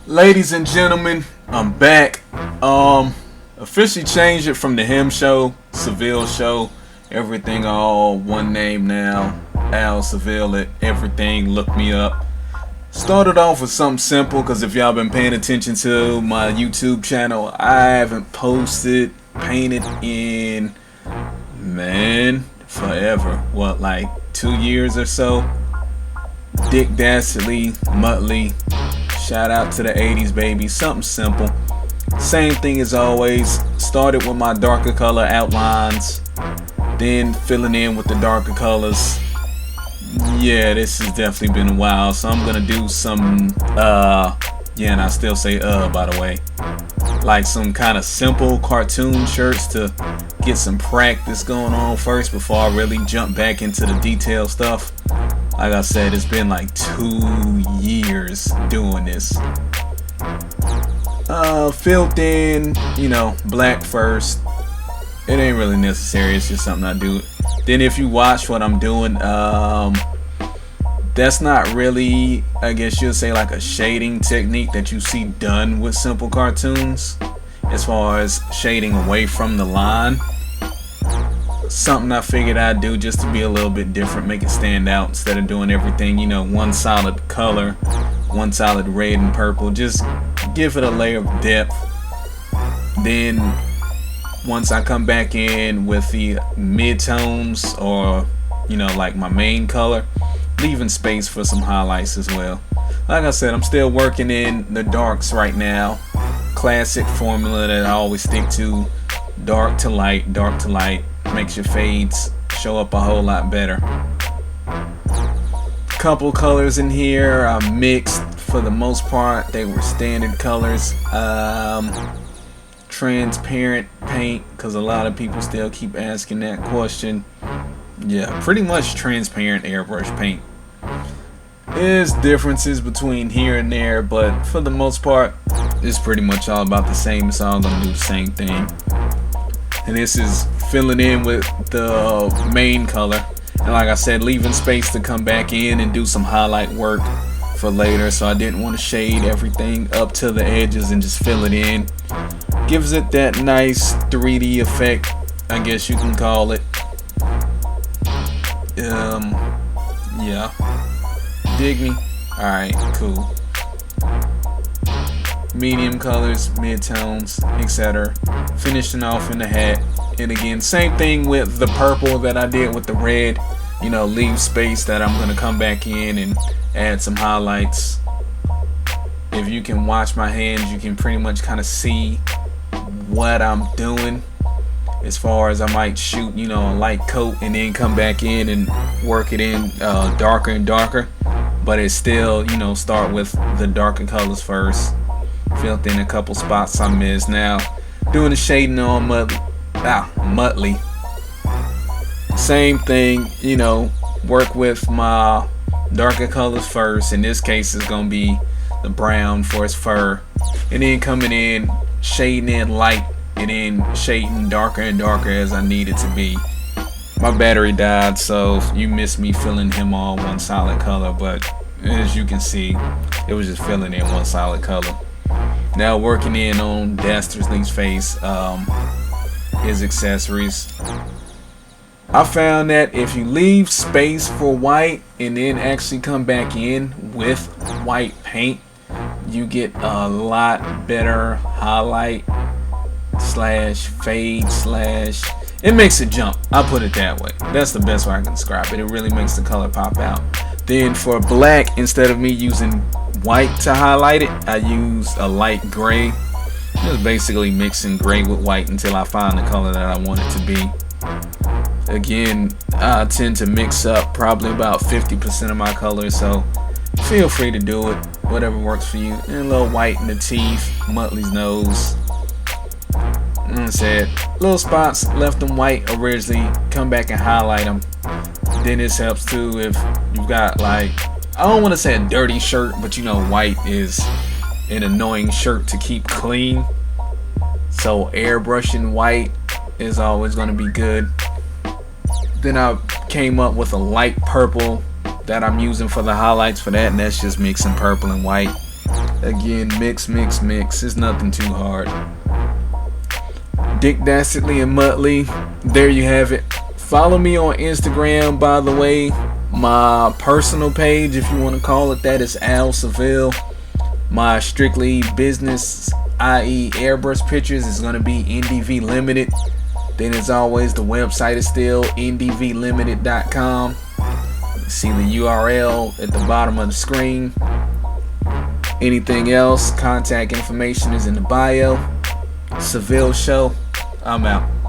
Ladies and gentlemen, I'm back. Officially changed it from the Him Show, Seville Show, everything all one name now. Al Seville at everything. Look me up. Started off with something simple because if y'all been paying attention to my YouTube channel, I haven't painted in forever. What, like 2 years or so? Dastardly, Muttley. Shout out to the 80s, baby. Something simple. Same thing as always. Started with my darker color outlines, then filling in with the darker colors. Yeah, this has definitely been a while, so I'm gonna do some and I still say by the way, like some kind of simple cartoon shirts to get some practice going on first before I really jump back into the detail stuff. Like I said, it's been like 2 years doing this. Filled in, black first. It ain't really necessary, it's just something I do. Then if you watch what I'm doing, that's not really, I guess you'll say, like a shading technique that you see done with simple cartoons, as far as shading away from the line. Something I figured I'd do just to be a little bit different, make it stand out instead of doing everything, one solid color, one solid red and purple. Just give it a layer of depth. Then once I come back in with the mid-tones, or like my main color, leaving space for some highlights as well. Like I said, I'm still working in the darks right now. Classic formula that I always stick to: dark to light, dark to light. Makes your fades show up a whole lot better. Couple colors in here I mixed. For the most part, they were standard colors. Transparent paint, because a lot of people still keep asking that question. Yeah, pretty much transparent airbrush paint. There's differences between here and there, but for the most part, it's pretty much all about the same. It's all gonna do the same thing. And this is filling in with the main color, and like I said, leaving space to come back in and do some highlight work for later. So I didn't want to shade everything up to the edges and just fill it in. Gives it that nice 3D effect, I guess you can call it. Yeah, dig me? Alright, cool. Medium colors, mid-tones, etc. Finishing off in the hat. And again, same thing with the purple that I did with the red. Leave space that I'm going to come back in and add some highlights. If you can watch my hands, you can pretty much kind of see what I'm doing. As far as I might shoot, a light coat and then come back in and work it in darker and darker. But it's still, start with the darker colors first. Filled in a couple spots I missed. Now, doing the shading on Muttley. Same thing, work with my darker colors first. In this case, it's gonna be the brown for his fur, and then coming in, shading in light, and then shading darker and darker as I need it to be. My battery died, so you missed me filling him all one solid color, but as you can see, it was just filling in one solid color. Now working in on Dastardly's face, his accessories. I found that if you leave space for white and then actually come back in with white paint, you get a lot better highlight slash fade slash, it makes it jump. I'll put it that way. That's the best way I can describe it. It really makes the color pop out. Then for black, instead of me using white to highlight it, I use a light gray. Just basically mixing gray with white until I find the color that I want it to be. Again, I tend to mix up probably about 50% of my colors, so feel free to do it, whatever works for you. And a little white in the teeth, Muttley's nose. And I said, little spots, left them white originally, come back and highlight them. Then this helps too if you've got, like, I don't want to say a dirty shirt, but white is an annoying shirt to keep clean. So airbrushing white is always going to be good. Then I came up with a light purple that I'm using for the highlights for that, and that's just mixing purple and white. Again, mix. It's nothing too hard. Dick Dastardly and Muttley. There you have it. Follow me on Instagram, by the way. My personal page, if you want to call it that, is Al Seville. My strictly business, i.e. airbrush pictures, is going to be NDVLIMITED. Then as always, the website is still NDVLIMITED.com. See the URL at the bottom of the screen. Anything else, contact information is in the bio. Seville Show. I'm out.